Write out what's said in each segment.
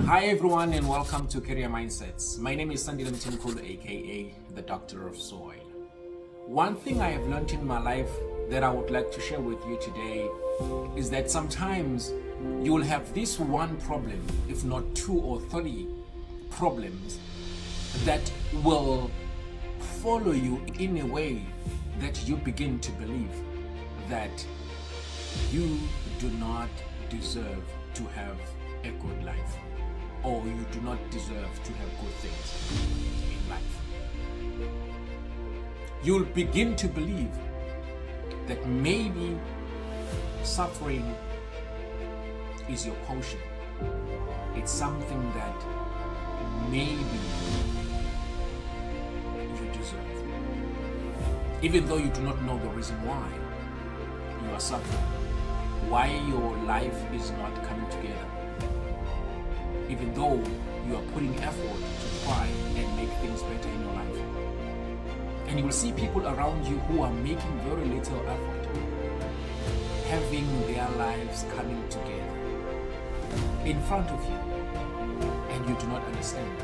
Hi everyone and welcome to Career Mindsets. My name is Sandy Mtinkulu, aka the Doctor of Soil. One thing I have learned in my life that I would like to share with you today is that sometimes you will have this one problem, if not 2 or 3 problems, that will follow you in a way that you begin to believe that you do not deserve to have a good life, or you do not deserve to have good things in life. You'll begin to believe that maybe suffering is your portion. It's something that maybe you deserve, even though you do not know the reason why you are suffering, why your life is not coming together, even though you are putting effort to try and make things better in your life. And you will see people around you who are making very little effort, having their lives coming together in front of you, and you do not understand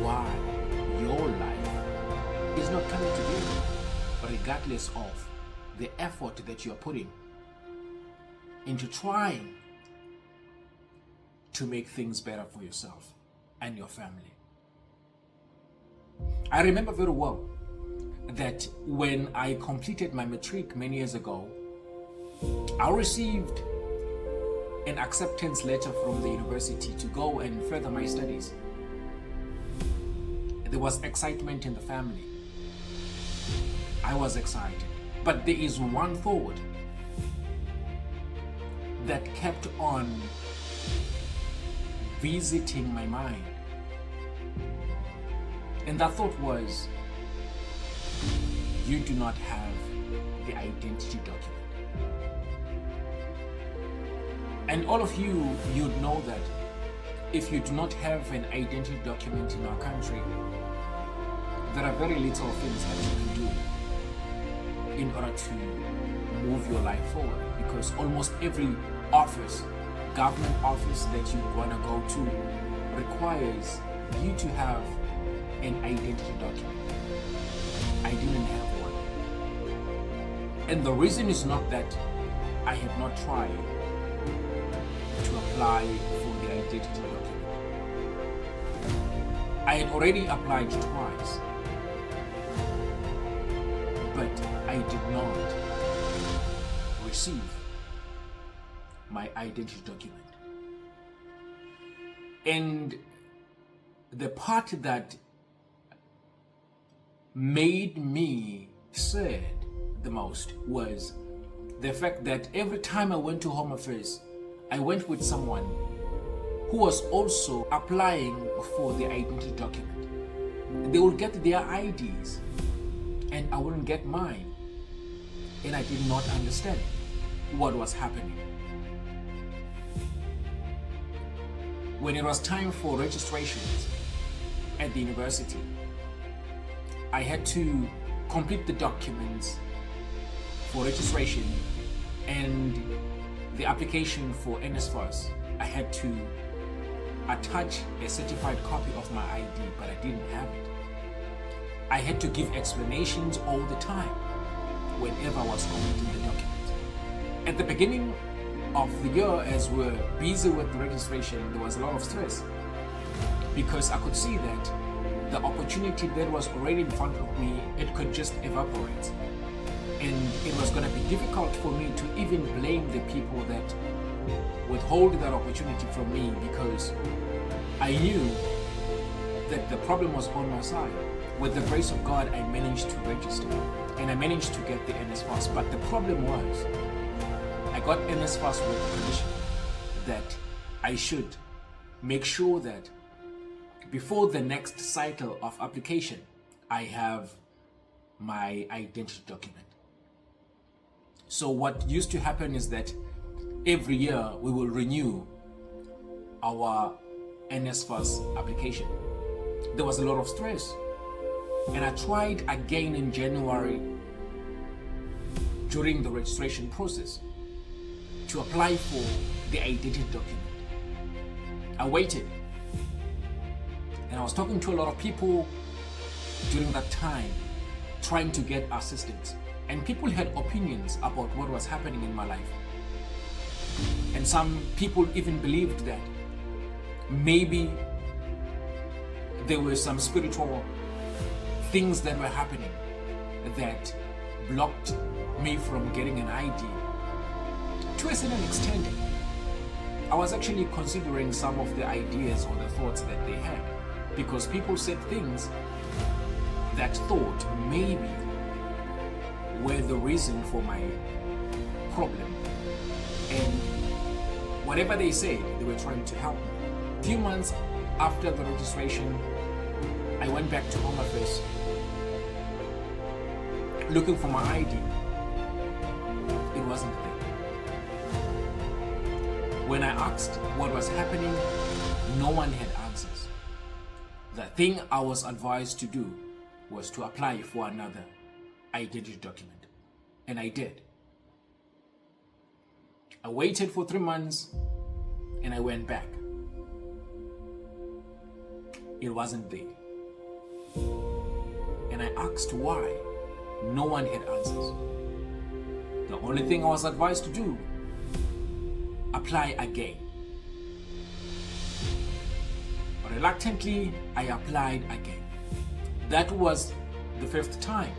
why your life is not coming together, regardless of the effort that you are putting into trying to make things better for yourself and your family. I remember very well that when I completed my matric many years ago, I received an acceptance letter from the university to go and further my studies. There was excitement in the family. I was excited. But there is one thought that kept on visiting my mind. And that thought was, you do not have the identity document. And all of you, you'd know that if you do not have an identity document in our country, there are very little things that you can do in order to move your life forward, because almost every office, government office that you want to go to requires you to have an identity document. I didn't have one. And the reason is not that I have not tried to apply for the identity document. I had already applied twice, but I did not receive my identity document. And the part that made me sad the most was the fact that every time I went to Home Affairs, I went with someone who was also applying for the identity document. They would get their IDs and I wouldn't get mine. And I did not understand what was happening. When it was time for registrations at the university, I had to complete the documents for registration and the application for NSFAS. I had to attach a certified copy of my ID, but I didn't have it. I had to give explanations all the time whenever I was completing the documents. At the beginning of the year, as we're busy with the registration, there was a lot of stress because I could see that the opportunity that was already in front of me, it could just evaporate. And it was going to be difficult for me to even blame the people that withhold that opportunity from me, because I knew that the problem was on my side. With the grace of God, I managed to register and I managed to get the NSFAS. But the problem was, I got NSFAS with the condition that I should make sure that before the next cycle of application, I have my identity document. So what used to happen is that every year we will renew our NSFAS application. There was a lot of stress. And I tried again in January during the registration process to apply for the identity document. I waited And I was talking to a lot of people during that time, trying to get assistance. And people had opinions about what was happening in my life. And some people even believed that maybe there were some spiritual things that were happening that blocked me from getting an ID. To a certain extent, I was actually considering some of the ideas or the thoughts that they had, because people said things that thought maybe were the reason for my problem. And whatever they said, they were trying to help me. A few months after the registration, I went back to Home Affairs looking for my ID. It wasn't there. When I asked what was happening, no one had answers. The thing I was advised to do was to apply for another identity document. And I did. I waited for 3 months and I went back. It wasn't there. And I asked why. No one had answers. The only thing I was advised to do, apply again. Reluctantly, I applied again. That was the 5th time.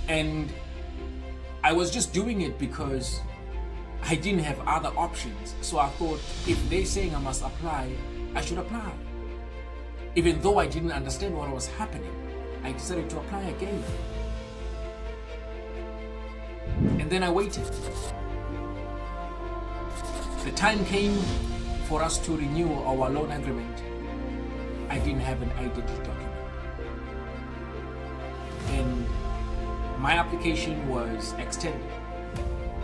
And I was just doing it because I didn't have other options. So I thought, if they're saying I must apply, I should apply. Even though I didn't understand what was happening, I decided to apply again. And then I waited. The time came for us to renew our loan agreement. I didn't have an identity document. And my application was extended.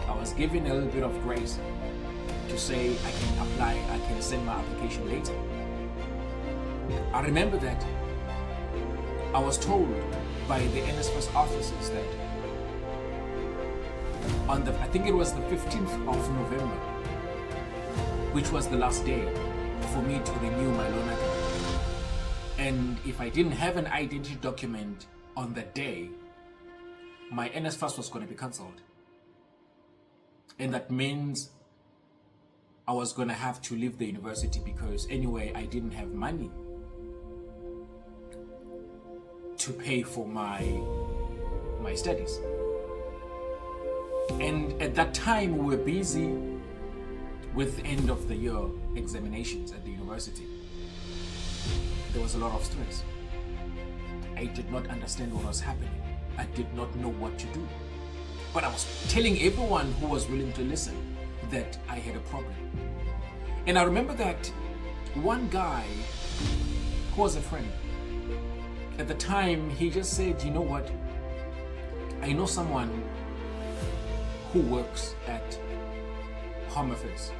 I was given a little bit of grace to say I can apply, I can send my application later. I remember that I was told by the NSFAS officers that on I think it was the 15th of November, which was the last day for me to renew my loan agreement. And if I didn't have an identity document on that day, my NSFAS was going to be cancelled. And that means I was going to have to leave the university, because anyway, I didn't have money to pay for my studies. And at that time, we were busy with the end of the year examinations at the university. There was a lot of stress. I did not understand what was happening. I did not know what to do. But I was telling everyone who was willing to listen that I had a problem. And I remember that one guy who was a friend, at the time, he just said, you know what? I know someone who works at Home Affairs,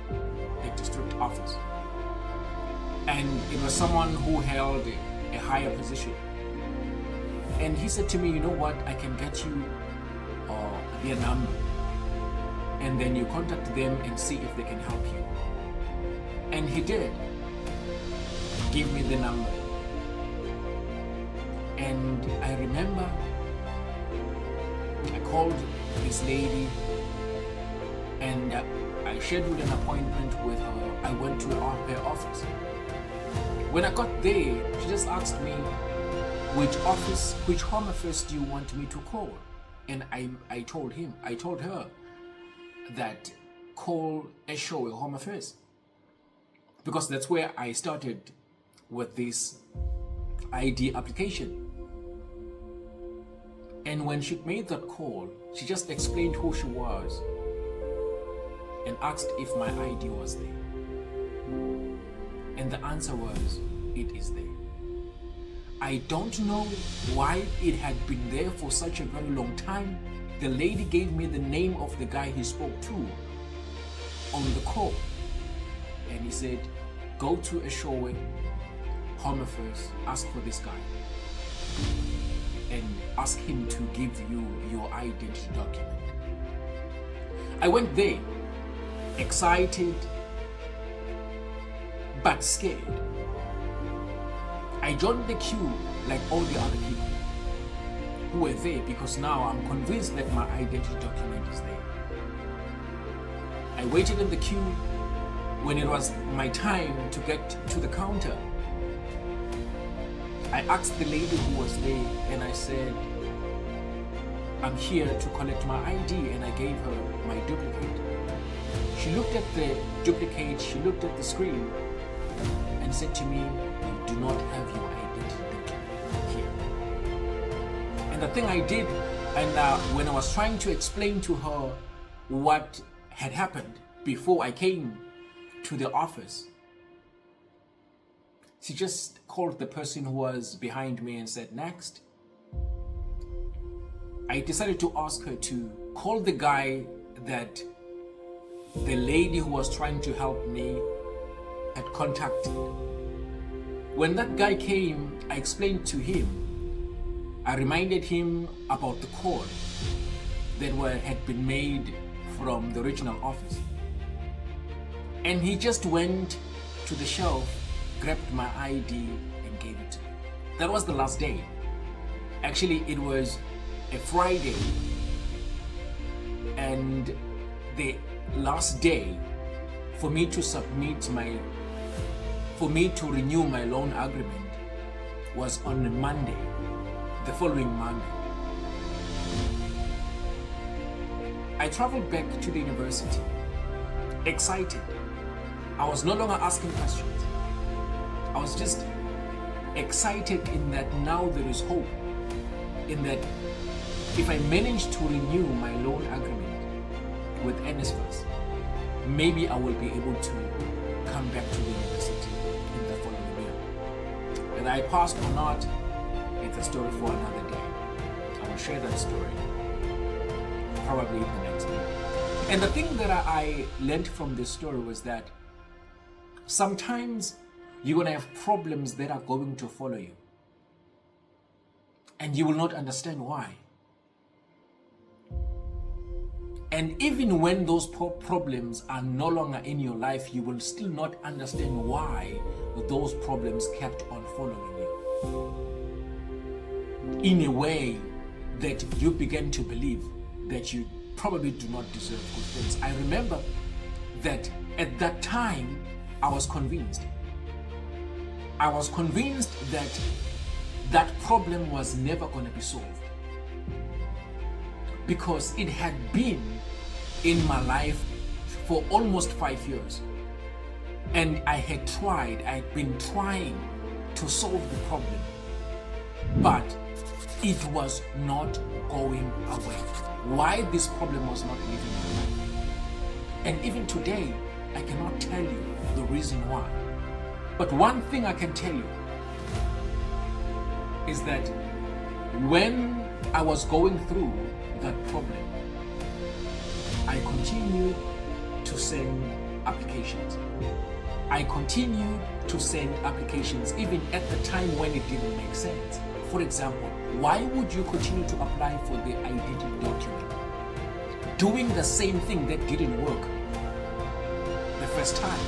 the district office. And it was someone who held a higher position. And he said to me, you know what? I can get you their number. And then you contact them and see if they can help you. And he did. Give me the number. And I remember I called this lady and I scheduled an appointment with her. I went to her office. When I got there, she just asked me, which Home Affairs do you want me to call? And I told her that call Eshowe Home Affairs, because that's where I started with this ID application. And when she made that call, she just explained who she was and asked if my ID was there. And the answer was, it is there. I don't know why it had been there for such a very long time. The lady gave me the name of the guy he spoke to on the call. And he said, go to Eshowe Home Affairs, ask for this guy. And ask him to give you your identity document. I went there, excited, but scared. I joined the queue like all the other people who were there because now I'm convinced that my identity document is there. I waited in the queue. When it was my time to get to the counter, I asked the lady who was there and I said, I'm here to collect my ID, and I gave her my duplicate. She looked at the duplicate, she looked at the screen and said to me, you do not have your identity document here. And the thing I did, and when I was trying to explain to her what had happened before I came to the office, she just called the person who was behind me and said, next. I decided to ask her to call the guy that the lady who was trying to help me had contacted. When that guy came, I explained to him, I reminded him about the call that had been made from the regional office. And he just went to the shelf, grabbed my ID and gave it to me. That was the last day. Actually, it was a Friday, and the last day for me to renew my loan agreement was on a Monday, the following Monday. I traveled back to the university, excited. I was no longer asking questions. I was just excited in that now there is hope, in that if I manage to renew my loan agreement with NSFAS, maybe I will be able to come back to the university in the following year. Whether I passed or not, it's a story for another day. I will share that story probably in the next week. And the thing that I learned from this story was that sometimes you're going to have problems that are going to follow you, and you will not understand why. And even when those problems are no longer in your life, you will still not understand why those problems kept on following you, in a way that you begin to believe that you probably do not deserve good things. I remember that at that time, I was convinced that that problem was never going to be solved, because it had been in my life for almost 5 years, and I'd been trying to solve the problem, but it was not going away. Why this problem was not leaving my life? And even today, I cannot tell you the reason why. But one thing I can tell you is that when I was going through that problem, I continued to send applications. I continued to send applications even at the time when it didn't make sense. For example, why would you continue to apply for the identity document, doing the same thing that didn't work the first time,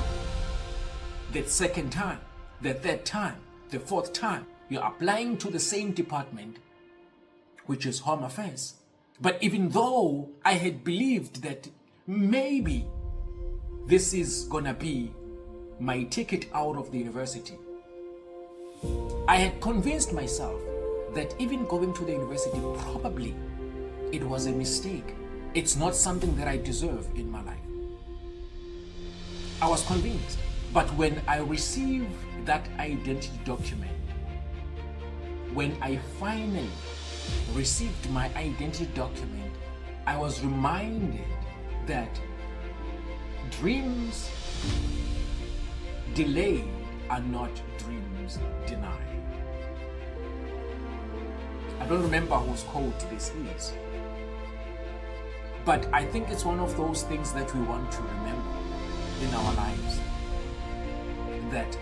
the second time, the third time, the fourth time? You're applying to the same department, which is Home Affairs. But even though I had believed that maybe this is gonna be my ticket out of the university, I had convinced myself that even going to the university, probably it was a mistake. It's not something that I deserve in my life. I was convinced. But when I received that identity document, when I finally received my identity document, I was reminded that dreams delayed are not dreams denied. I don't remember whose quote this is, but I think it's one of those things that we want to remember in our lives, that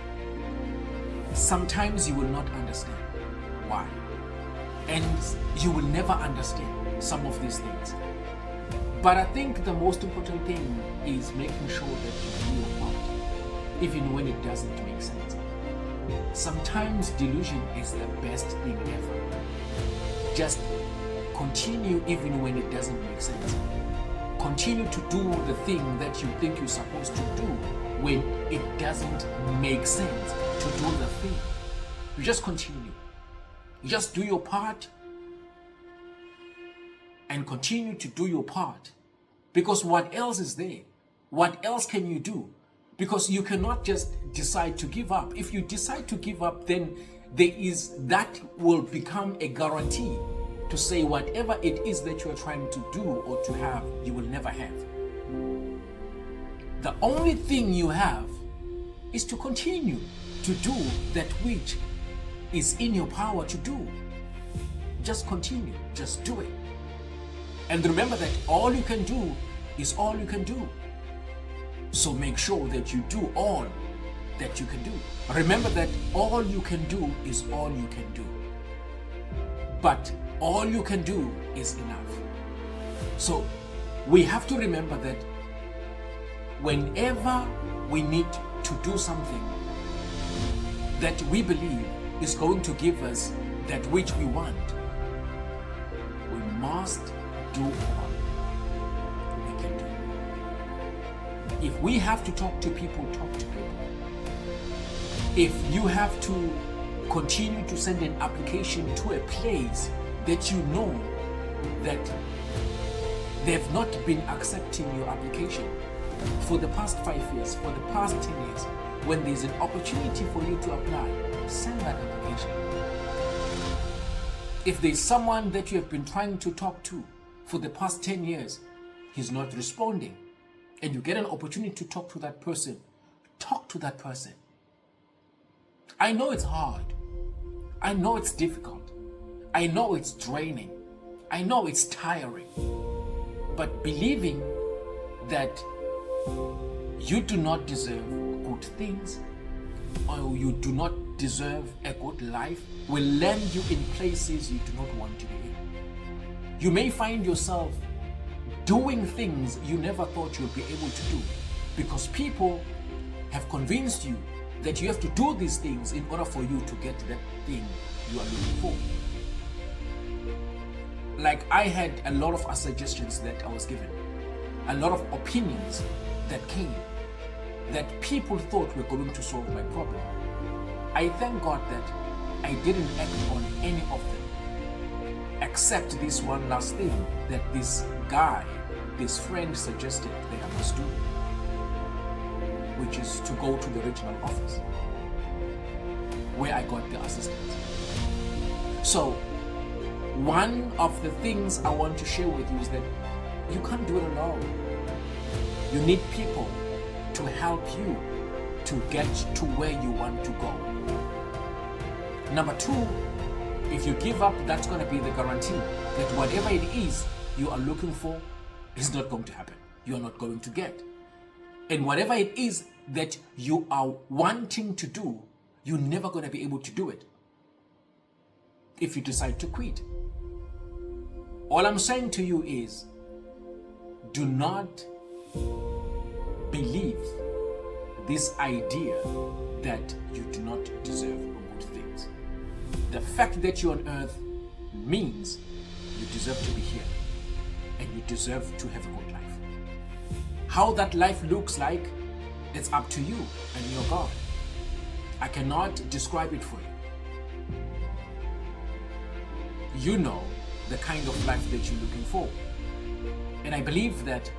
sometimes you will not understand why, and you will never understand some of these things. But I think the most important thing is making sure that you do your part, even when it doesn't make sense. Sometimes delusion is the best thing ever. Just continue even when it doesn't make sense. Continue to do the thing that you think you're supposed to do when it doesn't make sense to do the thing. You just continue. You just do your part and continue to do your part. Because what else is there? What else can you do? Because you cannot just decide to give up. If you decide to give up, then that will become a guarantee to say whatever it is that you are trying to do or to have, you will never have. The only thing you have is to continue to do that which is in your power to do. Just continue, just do it. And remember that all you can do is all you can do. So make sure that you do all that you can do. Remember that all you can do is all you can do. But all you can do is enough. So we have to remember that whenever we need to do something that we believe is going to give us that which we want, we must do all we can do. If we have to talk to people, talk to people. If you have to continue to send an application to a place that you know that they've not been accepting your application for the past 5 years, for the past 10 years, when there's an opportunity for you to apply, send that application. If there's someone that you have been trying to talk to for the past 10 years, he's not responding, and you get an opportunity to talk to that person, talk to that person. I know it's hard. I know it's difficult. I know it's draining. I know it's tiring. But believing that you do not deserve good things or you do not deserve a good life will land you in places you do not want to be in. You may find yourself doing things you never thought you would be able to do because people have convinced you that you have to do these things in order for you to get that thing you are looking for. Like I had a lot of suggestions that I was given, a lot of opinions that came that people thought were going to solve my problem. I thank God that I didn't act on any of them, except this one last thing that this guy, this friend suggested that I must do, which is to go to the regional office where I got the assistance. So one of the things I want to share with you is that you can't do it alone. You need people to help you to get to where you want to go. Number two, if you give up, that's going to be the guarantee that whatever it is you are looking for is not going to happen. You are not going to get. And whatever it is that you are wanting to do, you're never going to be able to do it if you decide to quit. All I'm saying to you is, do not believe this idea that you do not deserve good things. The fact that you're on earth means you deserve to be here and you deserve to have a good life. How that life looks like, it's up to you and your God. I cannot describe it for you. You know the kind of life that you're looking for. And I believe that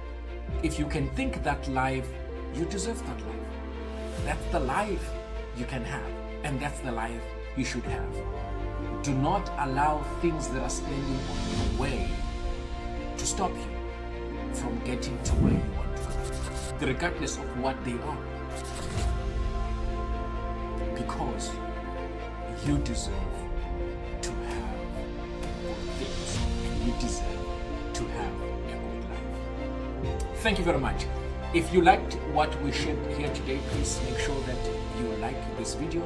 if you can think that life, you deserve that life. That's the life you can have, and that's the life you should have. Do not allow things that are standing on your way to stop you from getting to where you want to go, regardless of what they are. Because you deserve to have good things, and you deserve to have a good life. Thank you very much. If you liked what we shared here today, please make sure that you like this video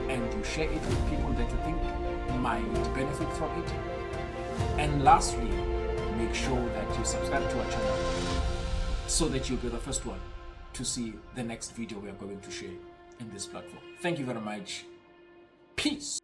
and you share it with people that you think might benefit from it. And lastly, make sure that you subscribe to our channel so that you'll be the first one to see the next video we are going to share in this platform. Thank you very much. Peace.